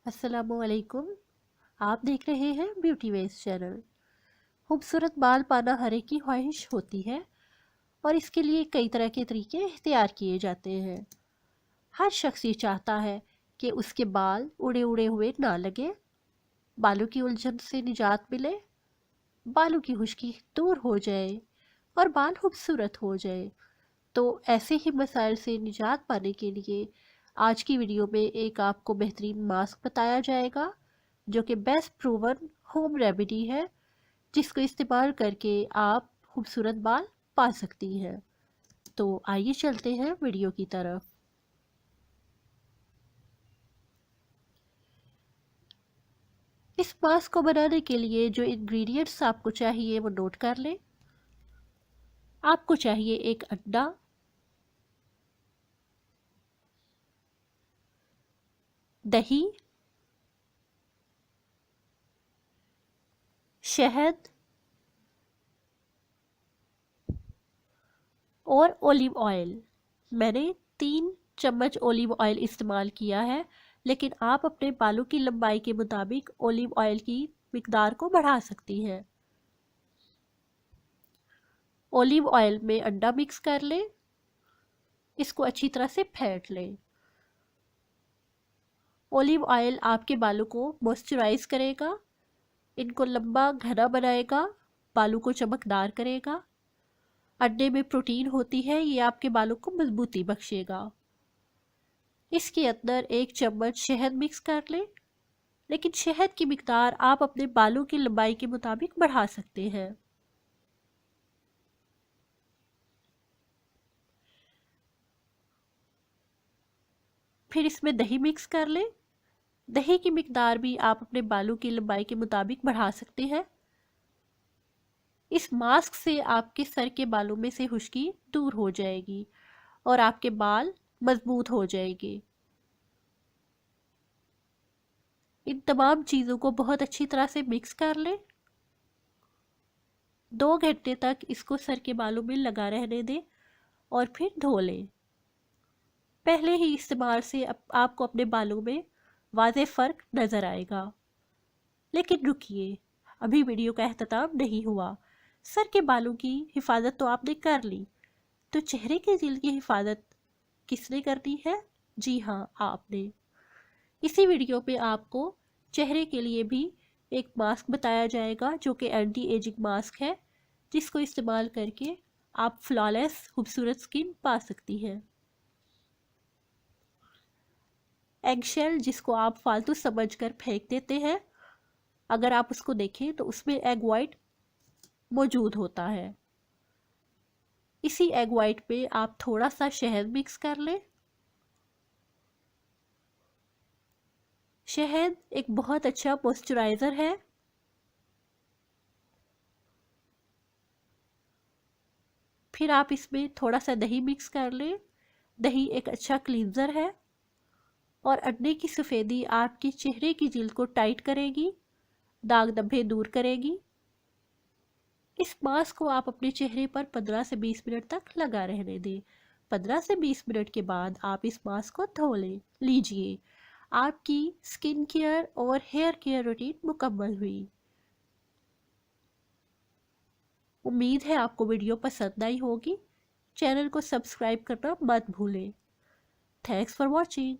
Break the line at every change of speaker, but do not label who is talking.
अस्सलामुअलैकुम। आप देख रहे हैं ब्यूटी वेज चैनल। खूबसूरत बाल पाना हर एक की ख्वाहिश होती है और इसके लिए कई तरह के तरीके इख्तियार किए जाते हैं। हर शख्स ये चाहता है कि उसके बाल उड़े उड़े हुए ना लगे, बालों की उलझन से निजात मिले, बालों की खुश्की दूर हो जाए और बाल खूबसूरत हो जाए। तो ऐसे ही मसाइल से निजात पाने के लिए आज की वीडियो में एक आपको बेहतरीन मास्क बताया जाएगा जो कि बेस्ट प्रूवन होम रेमेडी है, जिसको इस्तेमाल करके आप खूबसूरत बाल पा सकती हैं। तो आइए चलते हैं वीडियो की तरफ। इस मास्क को बनाने के लिए जो इंग्रेडिएंट्स आपको चाहिए वो नोट कर लें। आपको चाहिए एक अंडा, दही, शहद और ओलिव ऑयल। मैंने 3 चम्मच ओलिव ऑयल इस्तेमाल किया है, लेकिन आप अपने बालों की लंबाई के मुताबिक ओलिव ऑयल की मिकदार को बढ़ा सकती हैं। ओलिव ऑयल में अंडा मिक्स कर लें, इसको अच्छी तरह से फेंट लें। ओलिव ऑयल आपके बालों को मॉइस्चराइज करेगा, इनको लंबा घना बनाएगा, बालों को चमकदार करेगा। अंडे में प्रोटीन होती है, ये आपके बालों को मजबूती बख्शेगा। इसके अंदर 1 चम्मच शहद मिक्स कर लें, लेकिन शहद की मिकदार आप अपने बालों की लंबाई के मुताबिक बढ़ा सकते हैं। फिर इसमें दही मिक्स कर लें। दही की मिकदार भी आप अपने बालों की लंबाई के मुताबिक बढ़ा सकते हैं। इस मास्क से आपके सर के बालों में से खुश्की दूर हो जाएगी और आपके बाल मजबूत हो जाएंगे। इन तमाम चीज़ों को बहुत अच्छी तरह से मिक्स कर लें। 2 घंटे तक इसको सर के बालों में लगा रहने दें और फिर धो लें। पहले ही इस्तेमाल से आपको अपने बालों में वाज़ेह फ़र्क नज़र आएगा। लेकिन रुकिए, अभी वीडियो का अख्ताम नहीं हुआ। सर के बालों की हिफाजत तो आपने कर ली, तो चेहरे के जिल्द की हिफाजत किसने करनी है? जी हाँ, आपने। इसी वीडियो पे आपको चेहरे के लिए भी एक मास्क बताया जाएगा जो कि एंटी एजिंग मास्क है, जिसको इस्तेमाल करके आप फ्लॉलेस खूबसूरत स्किन पा सकती हैं। एगशेल, जिसको आप फालतू समझकर फेंक देते हैं, अगर आप उसको देखें तो उसमें एग वाइट मौजूद होता है। इसी एग वाइट पे आप थोड़ा सा शहद मिक्स कर लें। शहद एक बहुत अच्छा मॉइस्चराइज़र है। फिर आप इसमें थोड़ा सा दही मिक्स कर लें। दही एक अच्छा क्लींजर है और अंडे की सफ़ेदी आपके चेहरे की जिल्द को टाइट करेगी, दाग धब्बे दूर करेगी। इस मास्क को आप अपने चेहरे पर 15 से 20 मिनट तक लगा रहने दें। 15 से 20 मिनट के बाद आप इस मास्क को धो लीजिए। आपकी स्किन केयर और हेयर केयर रूटीन मुकम्मल हुई। उम्मीद है आपको वीडियो पसंद आई होगी। चैनल को सब्सक्राइब करना मत भूलें। Thanks for watching.